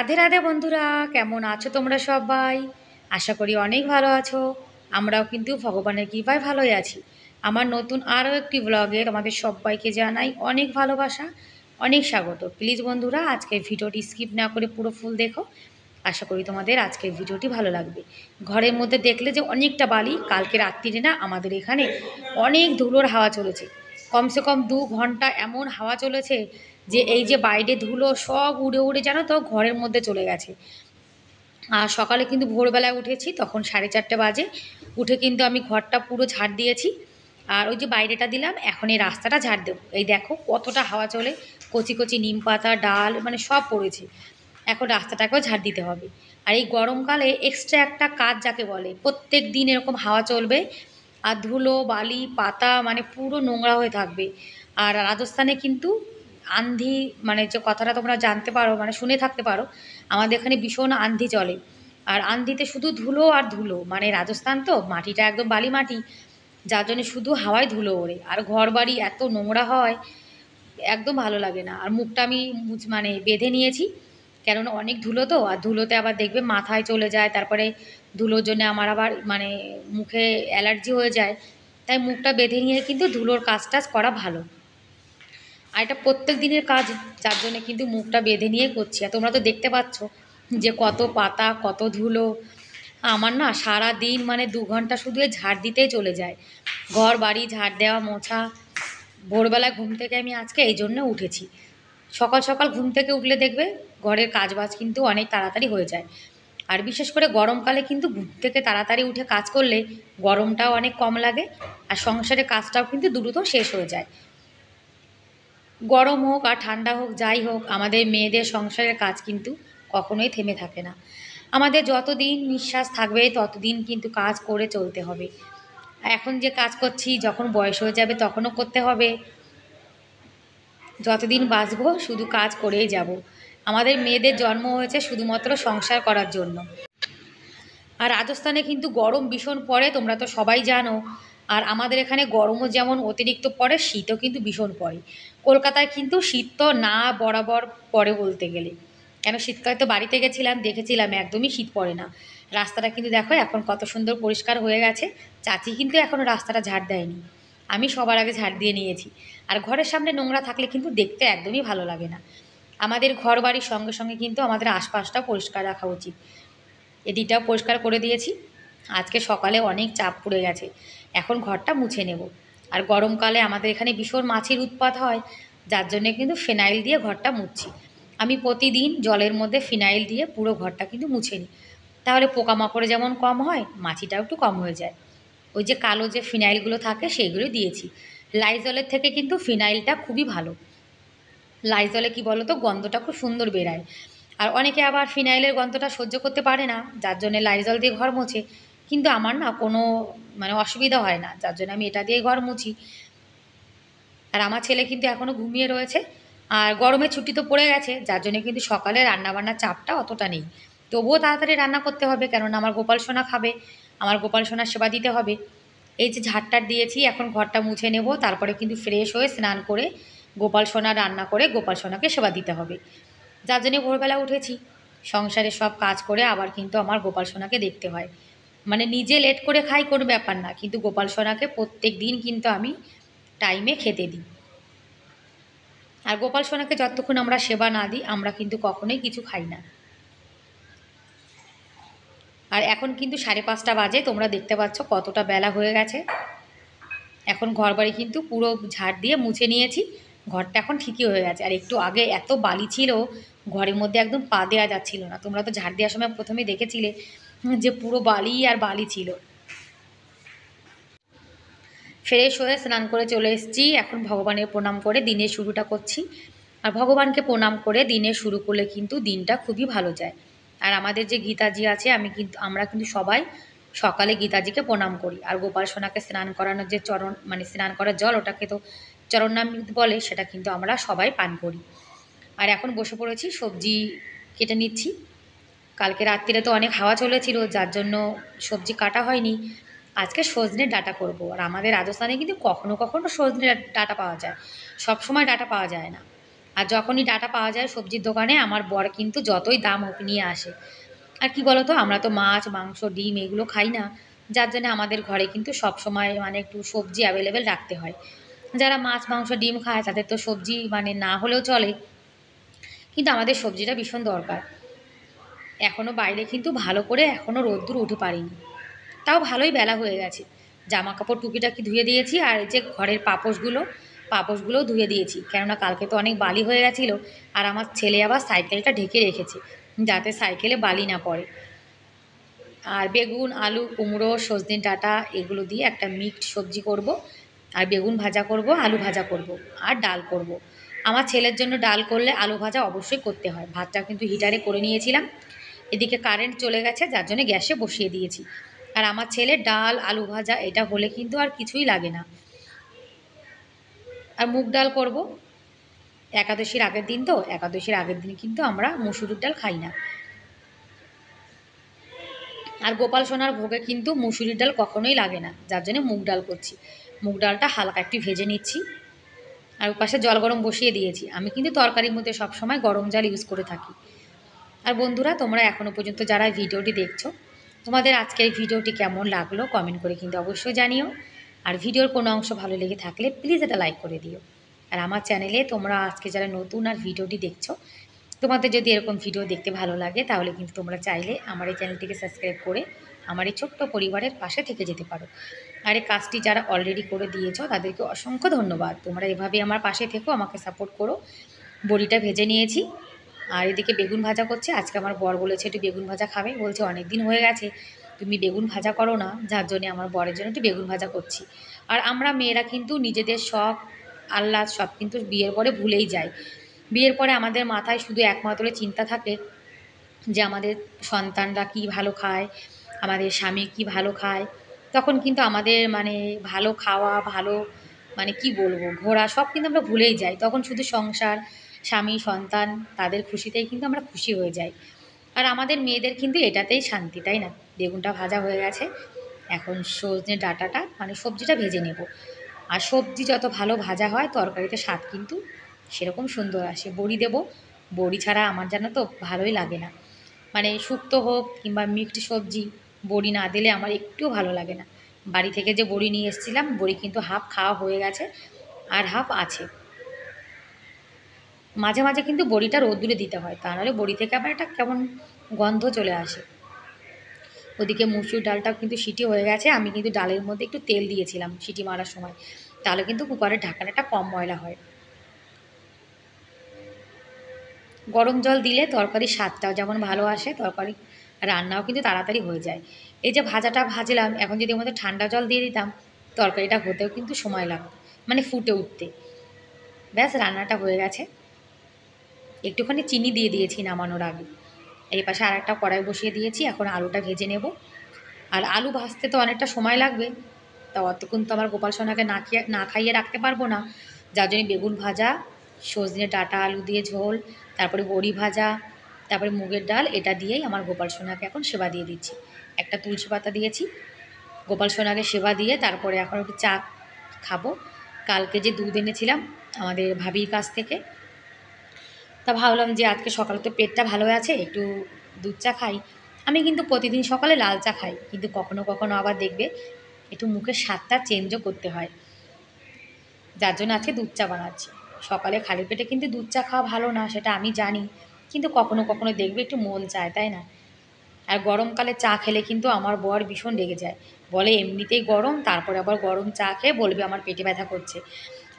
রাধে রাধে বন্ধুরা, কেমন আছো তোমরা সবাই? আশা করি অনেক ভালো আছো। আমরাও কিন্তু ভগবানের কৃপায় ভালোই আছি। আমার নতুন আরও একটি ব্লগে তোমাদের সবাইকে জানাই অনেক ভালোবাসা, অনেক স্বাগত। প্লিজ বন্ধুরা, আজকের ভিডিওটি স্কিপ না করে পুরো ফুল দেখো। আশা করি তোমাদের আজকের ভিডিওটি ভালো লাগবে। ঘরের মধ্যে দেখলে যে অনেকটা বালি, কালকে রাত্রিরে না আমাদের এখানে অনেক ধুলোর হাওয়া চলেছে। কমসে কম 2 ঘন্টা এমন হাওয়া চলেছে যে এই যে বাইরে ধুলো সব উড়ে উড়ে জানো তো ঘরের মধ্যে চলে গেছে। আর সকালে কিন্তু ভোরবেলায় উঠেছি, তখন 4:30 বাজে। উঠে কিন্তু আমি ঘরটা পুরো ঝাড় দিয়েছি। আর ওই যে বাইরেটা দিলাম, এখন এই রাস্তাটা ঝাড় দেবো। এই দেখো কতটা হাওয়া চলে, কচি কচি নিম পাতা ডাল মানে সব পড়েছে। এখন রাস্তাটাকেও ঝাড় দিতে হবে। আর এই গরমকালে এক্সট্রা একটা কাজ যাকে বলে, প্রত্যেক দিন এরকম হাওয়া চলবে আর ধুলো বালি পাতা মানে পুরো নোংরা হয়ে থাকবে। আর রাজস্থানে কিন্তু আন্ধি, মানে যে কথাটা তোমরা জানতে পারো মানে শুনে থাকতে পারো, আমাদের এখানে ভীষণ আন্ধি চলে। আর আন্ধিতে শুধু ধুলো আর ধুলো, মানে রাজস্থান তো মাটিটা একদম বালি মাটি, যার জন্য শুধু হাওয়ায় ধুলো ওড়ে আর ঘর বাড়ি এত নোংরা হয়, একদম ভালো লাগে না। আর মুখটা আমি মানে বেঁধে নিয়েছি, কেননা অনেক ধুলো তো, আর ধুলোতে আবার দেখবে মাথায় চলে যায়, তারপরে ধুলোর জন্য আমার আবার মানে মুখে অ্যালার্জি হয়ে যায়। তাই মুখটা বেঁধে নিয়ে কিন্তু ধুলোর কাজ টাজ করা ভালো। আর এটা প্রত্যেক দিনের কাজ, যার জন্য কিন্তু মুখটা বেঁধে নিয়ে করছি। আর তোমরা তো দেখতে পাচ্ছ যে কত পাতা কত ধুলো। আমার না সারা দিন মানে 2 ঘন্টা শুধু এই ঝাড় দিতেই চলে যায়, ঘর বাড়ি ঝাড় দেওয়া মোছা। ভোরবেলায় ঘুম থেকে আমি আজকে এই জন্য উঠেছি। সকাল সকাল ঘুম থেকে উঠলে দেখবে ঘরের কাজবাজ কিন্তু অনেক তাড়াতাড়ি হয়ে যায়। আর বিশেষ করে গরমকালে কিন্তু ঘুম থেকে তাড়াতাড়ি উঠে কাজ করলে গরমটাও অনেক কম লাগে, আর সংসারের কাজটাও কিন্তু দ্রুত শেষ হয়ে যায়। গরম হোক আর ঠান্ডা হোক যাই হোক, আমাদের মেয়েদের সংসারের কাজ কিন্তু কখনোই থেমে থাকে না। আমাদের যতদিন নিঃশ্বাস থাকবে ততদিন কিন্তু কাজ করে চলতে হবে। এখন যে কাজ করছি, যখন বয়স হয়ে যাবে তখনও করতে হবে। যতদিন বাঁচবো শুধু কাজ করেই যাব। আমাদের মেয়েদের জন্ম হয়েছে শুধুমাত্র সংসার করার জন্য। আর রাজস্থানে কিন্তু গরম ভীষণ পড়ে, তোমরা তো সবাই জানো। আর আমাদের এখানে গরমও যেমন অতিরিক্ত পড়ে, শীতও কিন্তু ভীষণ পড়ে। কলকাতায় কিন্তু শীত তো না বরাবর পড়ে বলতে গেলে, কেন শীতকালে তো বাড়িতে গেছিলাম দেখেছিলাম একদমই শীত পড়ে না। রাস্তাটা কিন্তু দেখো এখন কত সুন্দর পরিষ্কার হয়ে গেছে। চাচি কিন্তু এখনও রাস্তাটা ঝাড় দেয়নি, আমি সবার আগে ঝাড় দিয়ে নিয়েছি। আর ঘরের সামনে নোংরা থাকলে কিন্তু দেখতে একদমই ভালো লাগে না। আমাদের ঘর বাড়ির সঙ্গে সঙ্গে কিন্তু আমাদের আশপাশটাও পরিষ্কার রাখা উচিত। এদিকটাও পরিষ্কার করে দিয়েছি। আজকে সকালে অনেক চাপ পড়ে গেছে, এখন ঘরটা মুছে নেব। আর গরমকালে আমাদের এখানে ভীষণ মাছির উৎপাত হয়, যার জন্যে কিন্তু ফিনাইল দিয়ে ঘরটা মুছছি। আমি প্রতিদিন জলের মধ্যে ফিনাইল দিয়ে পুরো ঘরটা কিন্তু মুছে নিই, তাহলে পোকামাকড় যেমন কম হয়, মাছিটাও একটু কম হয়ে যায়। ওই যে কালো যে ফিনাইলগুলো থাকে সেইগুলো দিয়েছি। লাইজলের থেকে কিন্তু ফিনাইলটা খুবই ভালো। লাইজলে কি বলো তো, গন্ধটা খুব সুন্দর বেরায়। আর অনেকে আবার ফিনাইলের গন্ধটা সহ্য করতে পারে না, যার জন্য লাইজল দিয়ে ঘর মোছে। কিন্তু আমার না কোনো মানে অসুবিধা হয় না, যার জন্য আমি এটা দিয়ে ঘর মুছি। আর আমার ছেলে কিন্তু এখনও ঘুমিয়ে রয়েছে। আর গরমের ছুটি তো পড়ে গেছে, যার জন্য কিন্তু সকালে রান্নাবান্নার চাপটা অতটা নেই। তবুও তাড়াতাড়ি রান্না করতে হবে, কেননা আমার গোপাল সোনা খাবে, আমার গোপাল সোনার সেবা দিতে হবে। এই যে ঝাড়টার দিয়েছি, এখন ঘরটা মুছে নেব, তারপরে কিন্তু ফ্রেশ হয়ে স্নান করে গোপাল সোনা রান্না করে গোপাল সোনাকে সেবা দিতে হবে। যার জন্যে ভোরবেলা উঠেছি, সংসারে সব কাজ করে আবার কিন্তু আমার গোপাল সোনাকে দেখতে হয়। মানে নিজে লেট করে খাই কোনো ব্যাপার না, কিন্তু গোপাল সোনাকে প্রত্যেক দিন কিন্তু আমি টাইমে খেতে দিই। আর গোপাল সোনাকে যতক্ষণ আমরা সেবা না দিই, আমরা কিন্তু কখনোই কিছু খাই না। আর এখন কিন্তু 5:30 বাজে, তোমরা দেখতে পাচ্ছ কতটা বেলা হয়ে গেছে। এখন ঘরবাড়ি কিন্তু পুরো ঝাড় দিয়ে মুছে নিয়েছি, ঘরটা এখন ঠিকই হয়ে গেছে। আর একটু আগে এত বালি ছিল, ঘরের মধ্যে একদম পা দেওয়া যাচ্ছিল না। তোমরা তো ঝাড় দেওয়ার সময় প্রথমেই দেখেছিলে যে পুরো বালি আর বালি ছিল। ফ্রেশ হয়ে স্নান করে চলে এসেছি, এখন ভগবানের প্রণাম করে দিনের শুরুটা করছি। আর ভগবানকে প্রণাম করে দিনের শুরু করলে কিন্তু দিনটা খুবই ভালো যায়। আর আমাদের যে গীতাজি আছে, আমরা কিন্তু সবাই সকালে গীতাজিকে প্রণাম করি। আর গোপাল সোনাকে স্নান করানোর যে চরণ মানে স্নান করার জল, ওটাকে তো চরণামৃত বলে, সেটা কিন্তু আমরা সবাই পান করি। আর এখন বসে পড়েছি, সবজি কেটে নিচ্ছি। কালকে রাত্রিরে তো অনেক হাওয়া চলেছিল, যার জন্য সবজি কাটা হয়নি। আজকে সজনে ডাঁটা করব। আর আমাদের রাজস্থানে কিন্তু কখনো কখনো সজনে ডাঁটা পাওয়া যায়, সব সময় ডাঁটা পাওয়া যায় না। আর যখনই ডাঁটা পাওয়া যায় সবজির দোকানে আমার বর কিন্তু যতই দাম হোক নিয়ে আসে। আর কি বলো তো, আমরা তো মাছ মাংস ডিম এগুলো খাই না, যার জন্য আমাদের ঘরে কিন্তু সবসময় মানে একটু সবজি অ্যাভেলেবেল রাখতে হয়। যারা মাছ মাংস ডিম খায় তাদের তো সবজি মানে না হলেও চলে, কিন্তু আমাদের সবজিটা ভীষণ দরকার। এখনও বাইরে কিন্তু ভালো করে এখনও রোদ্দুর উঠে পারিনি, তাও ভালোই বেলা হয়ে গেছে। জামা কাপড় টুকিটাকি ধুয়ে দিয়েছি, আর এই যে ঘরের পাপোশগুলোও ধুয়ে দিয়েছি, কেননা কালকে তো অনেক বালি হয়ে গেছিলো। আর আমার ছেলে আবার সাইকেলটা ঢেকে রেখেছে যাতে সাইকেলে বালি না পড়ে। আর বেগুন আলু কুমড়ো সজনে ডাঁটা এগুলো দিয়ে একটা মিক্সড সবজি করব। আর বেগুন ভাজা করব, আলু ভাজা করব, আর ডাল করব। আমার ছেলের জন্য ডাল করলে আলু ভাজা অবশ্যই করতে হয়। ভাতটা কিন্তু হিটারে করে নিয়েছিলাম, এদিকে কারেন্ট চলে গেছে যার জন্য গ্যাসে বসিয়ে দিয়েছি। আর আমার ছেলে ডাল আলু ভাজা এটা হলে কিন্তু আর কিছুই লাগে না। আর মুগ ডাল করব, একাদশীর আগের দিন তো, একাদশীর আগের দিন কিন্তু আমরা মুসুরির ডাল খাই না। আর গোপাল সোনার ভোগে কিন্তু মুসুরির ডাল কখনোই লাগে না, যার জন্য মুগ ডাল করছি। মুগ ডালটা হালকা একটু ভেজে নিচ্ছি, আর পাশে জল গরম বসিয়ে দিয়েছি। আমি কিন্তু তরকারির মধ্যে সবসময় গরম জল ইউজ করে থাকি। আর বন্ধুরা, তোমরা এখনও পর্যন্ত যারা ভিডিওটি দেখছো, তোমাদের আজকের ভিডিওটি কেমন লাগলো কমেন্ট করে কিন্তু অবশ্যই জানিও। আর ভিডিওর কোনো অংশ ভালো লেগে থাকলে প্লিজ এটা লাইক করে দিও। আর আমার চ্যানেলে তোমরা আজকে যারা নতুন আর ভিডিওটি দেখছো, তোমাদের যদি এরকম ভিডিও দেখতে ভালো লাগে তাহলে কিন্তু তোমরা চাইলে আমার এই চ্যানেলটিকে সাবস্ক্রাইব করে আমার এই ছোট্ট পরিবারের পাশে থেকে যেতে পারো। আর এই কাজটি যারা অলরেডি করে দিয়েছো তাদেরকে অসংখ্য ধন্যবাদ। তোমরা এভাবে আমার পাশে থেকো, আমাকে সাপোর্ট করো। বড়িটা ভেজে নিয়েছি, আর এদিকে বেগুন ভাজা করছে। আজকে আমার বর বলেছে একটু বেগুন ভাজা খাবে, বলছে অনেক দিন হয়ে গেছে তুমি বেগুন ভাজা করো না, যার জন্যে আমার বরের জন্য একটু বেগুন ভাজা করছি। আর আমরা মেয়েরা কিন্তু নিজেদের শখ আহ্লাদ সব কিন্তু বিয়ের পরে ভুলেই যাই। বিয়ের পরে আমাদের মাথায় শুধু একমাত্র চিন্তা থাকে যে আমাদের সন্তানরা কী ভালো খায়, আমাদের স্বামী কী ভালো খায়। তখন কিন্তু আমাদের মানে ভালো খাওয়া ভালো মানে কি বলবো ঘোরা সব কিন্তু আমরা ভুলেই যাই। তখন শুধু সংসার স্বামী সন্তান তাদের খুশিতেই কিন্তু আমরা খুশি হয়ে যাই। আর আমাদের মেয়েদের কিন্তু এটাতেই শান্তি, তাই না? বেগুনটা ভাজা হয়ে গেছে, এখন সজনে ডাঁটাটা মানে সবজিটা ভেজে নেব। আর সবজি যত ভালো ভাজা হয় তরকারিতে স্বাদ কিন্তু সেরকম সুন্দর আসে। বড়ি দেব, বড়ি ছাড়া আমার জানো তো ভালোই লাগে না। মানে শুক্তো হোক কিংবা মিক্সড সবজি, বড়ি না দিলে আমার একটুও ভালো লাগে না। বাড়ি থেকে যে বড়ি নিয়ে এসেছিলাম, বড়ি কিন্তু হাফ খাওয়া হয়ে গেছে আর হাফ আছে। মাঝে মাঝে কিন্তু বড়িটা রোদ্দুরে দিতে হয়, তা নাহলে বড়ি থেকে আবার একটা কেমন গন্ধ চলে আসে। ওদিকে মুসুর ডালটাও কিন্তু সিটি হয়ে গেছে। আমি কিন্তু ডালের মধ্যে একটু তেল দিয়েছিলাম সিটি মারার সময়, তাহলে কিন্তু কুকারের ঢাকনাটা কম ময়লা হয়। গরম জল দিলে তরকারির স্বাদটাও যেমন ভালো আসে, তরকারি রান্নাও কিন্তু তাড়াতাড়ি হয়ে যায়। এই যে ভাজাটা ভাজলাম, এখন যদি ওর মধ্যে ঠান্ডা জল দিয়ে দিতাম তরকারিটা হতেও কিন্তু সময় লাগতো, মানে ফুটে উঠতে। ব্যাস রান্নাটা হয়ে গেছে। একটুখানি চিনি দিয়ে দিয়েছি নামানোর আগে। এই পাশে আর একটা কড়াই বসিয়ে দিয়েছি, এখন আলুটা ভেজে নেব। আর আলু ভাজতে তো অনেকটা সময় লাগবে, তা অতক্ষণ তো আমার গোপাল সোনাকে না খাইয়ে রাখতে পারবো না। যার জন্য বেগুন ভাজা, সজনে ডাঁটা আলু দিয়ে ঝোল, তারপরে বড়ি ভাজা, তারপরে মুগের ডাল, এটা দিয়েই আমার গোপাল সোনাকে এখন সেবা দিয়ে দিচ্ছি। একটা তুলসী পাতা দিয়েছি, গোপাল সোনাকে সেবা দিয়ে তারপরে এখন একটু চা খাবো। কালকে যে দুধ এনেছিলাম আমাদের ভাবির কাছ থেকে, তা ভাবলাম যে আজকে সকালে তো পেটটা ভালো আছে, একটু দুধ চা খাই। আমি কিন্তু প্রতিদিন সকালে লাল চা খাই, কিন্তু কখনো কখনো আবার দেখবে একটু মুখের স্বাদটা চেঞ্জও করতে হয়, যার জন্য আজকে দুধ চা বানাচ্ছি। সকালে খালি পেটে কিন্তু দুধ চা খাওয়া ভালো না, সেটা আমি জানি, কিন্তু কখনো কখনো দেখবে একটু মন চায়, তাই না? আর গরমকালে চা খেলে কিন্তু আমার বর ভীষণ রেগে যায়, বলে এমনিতেই গরম, তারপরে আবার গরম চা খেয়ে বলবে আমার পেটে ব্যথা করছে।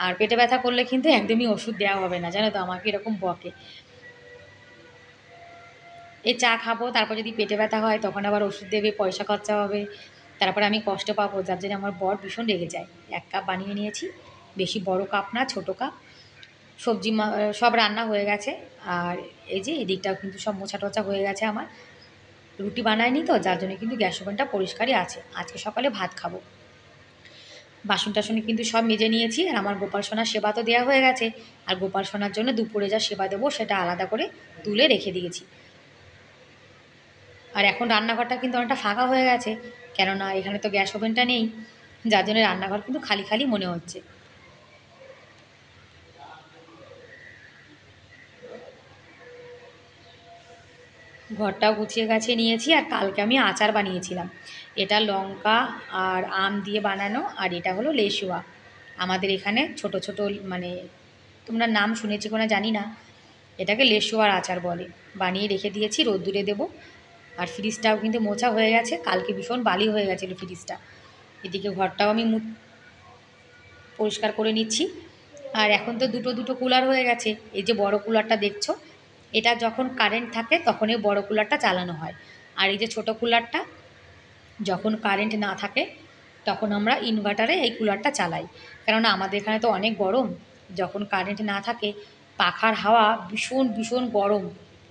আর পেটে ব্যথা করলে কিন্তু একদমই ওষুধ দেওয়া হবে না, জানো তো, আমাকে এরকম বকে। এই চা খাবো, তারপর যদি পেটে ব্যথা হয় তখন আবার ওষুধ দেবে, পয়সা খরচা হবে, তারপরে আমি কষ্ট পাবো, যার জন্য আমার বর ভীষণ রেগে যায়। 1 কাপ বানিয়ে নিয়েছি, বেশি বড় কাপ না, ছোটো কাপ। সবজি সব রান্না হয়ে গেছে। আর এই যে এদিকটাও কিন্তু সব মোছা টোছা হয়ে গেছে আমার। রুটি বানাইনি তো, যার জন্য কিন্তু গ্যাস ওভেনটা পরিষ্কারই আছে। আজকে সকালে ভাত খাবো। বাসন টাসনে কিন্তু সব মেজে নিয়েছি, আর আমার গোপাল সোনার সেবা তো দেওয়া হয়ে গেছে। আর গোপাল সোনার জন্য দুপুরে যা সেবা দেবো সেটা আলাদা করে তুলে রেখে দিয়েছি। আর এখন রান্নাঘরটা কিন্তু অনেকটা ফাঁকা হয়ে গেছে, কেননা এখানে তো গ্যাস ওভেনটা নেই, যার জন্য রান্নাঘর কিন্তু খালি খালি মনে হচ্ছে। ঘরটাও গুছিয়ে গাছিয়ে নিয়েছি। আর কালকে আমি আচার বানিয়েছিলাম। এটা লঙ্কা আর আম দিয়ে বানানো, আর এটা হলো লেসুয়া। আমাদের এখানে ছোট ছোট মানে তোমরা নাম শুনেছি কিনা জানি না, এটাকে লেসুয়ার আচার বলে। বানিয়ে রেখে দিয়েছি, রোদ্দুরে দেবো। আর ফ্রিজটাও কিন্তু মোছা হয়ে গেছে, কালকে ভীষণ বালি হয়ে গেছিলো ফ্রিজটা। এদিকে ঘরটাও আমি পরিষ্কার করে নিচ্ছি। আর এখন তো দুটো দুটো কুলার হয়ে গেছে। এই যে বড় কুলারটা দেখছো, এটা যখন কারেন্ট থাকে তখন এই বড় কুলারটা চালানো হয়। আর এই যে ছোট কুলারটা যখন কারেন্ট না থাকে তখন আমরা ইনভার্টারে এই কুলারটা চালাই। কেননা আমাদের এখানে তো অনেক গরম, যখন কারেন্ট না থাকে পাখার হাওয়া ভীষণ ভীষণ গরম,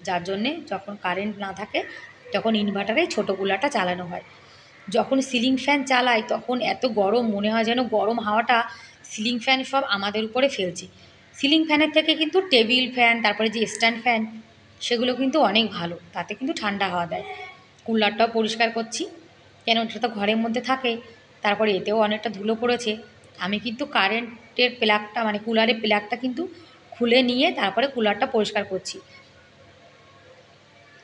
যার জন্যে যখন কারেন্ট না থাকে তখন ইনভার্টারে ছোটো কুলারটা চালানো হয়। যখন সিলিং ফ্যান চালাই তখন এত গরম মনে হয় যেন গরম হাওয়াটা সিলিং ফ্যান সব আমাদের উপরে ফেলছে। সিলিং ফ্যানের থেকে কিন্তু টেবিল ফ্যান, তারপরে যে স্ট্যান্ড ফ্যান, সেগুলো কিন্তু অনেক ভালো, তাতে কিন্তু ঠান্ডা হাওয়া দেয়। কুলারটাও পরিষ্কার করছি, কেন এটা তো ঘরের মধ্যে থাকে, তারপরে এতেও অনেকটা ধুলো পড়েছে। আমি কিন্তু কারেন্টের প্লাগটা মানে কুলারের প্লাগটা কিন্তু খুলে নিয়ে তারপরে কুলারটা পরিষ্কার করছি।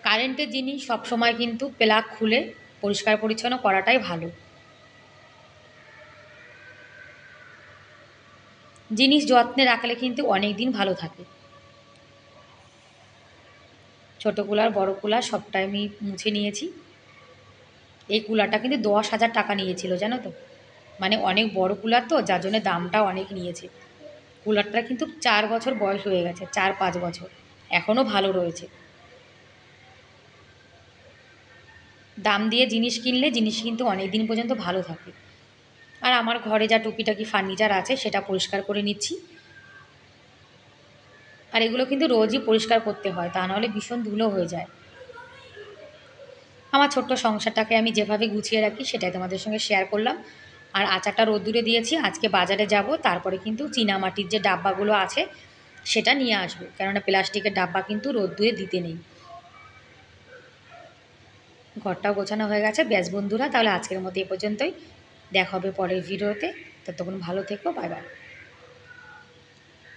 কারেন্টের জিনিস সবসময় কিন্তু প্লাগ খুলে পরিষ্কার পরিচ্ছন্ন করাটাই ভালো। জিনিস যত্নে রাখলে কিন্তু অনেক দিন ভালো থাকে। ছোটো কুলার বড় কুলার সবটাই আমি মুছে নিয়েছি। এই কুলারটা কিন্তু 10,000 টাকা নিয়েছিল জানো তো, মানে অনেক বড় কুলার তো, যার জন্য দামটাও অনেক নিয়েছে। কুলারটা কিন্তু 4 বছর বয়স হয়ে গেছে, 4-5 বছর, এখনও ভালো রয়েছে। দাম দিয়ে জিনিস কিনলে জিনিস কিন্তু অনেক দিন পর্যন্ত ভালো থাকে। আর আমার ঘরে যা টুকিটাকি ফার্নিচার আছে সেটা পরিষ্কার করে নিচ্ছি। আর এগুলো কিন্তু রোজই পরিষ্কার করতে হয়, তা নাহলে ভীষণ ধুলো হয়ে যায়। আমার ছোট্ট সংসারটাকে আমি যেভাবে গুছিয়ে রাখি সেটাই তোমাদের সঙ্গে শেয়ার করলাম। আর আচারটা রোদ্দুরে দিয়েছি, আজকে বাজারে যাব, তারপরে কিন্তু চীনামাটির যে ডাব্বাগুলো আছে সেটা নিয়ে আসবো, কেননা প্লাস্টিকের ডাব্বা কিন্তু রোদ্দুরে দিতে নেই। ঘরটাও গোছানো হয়ে গেছে। ব্যাস বন্ধুরা, তাহলে আজকের মতো এ পর্যন্তই। দেখা হবে পরের ভিডিওতে। ততক্ষণ ভালো থেকো, বাই বাই।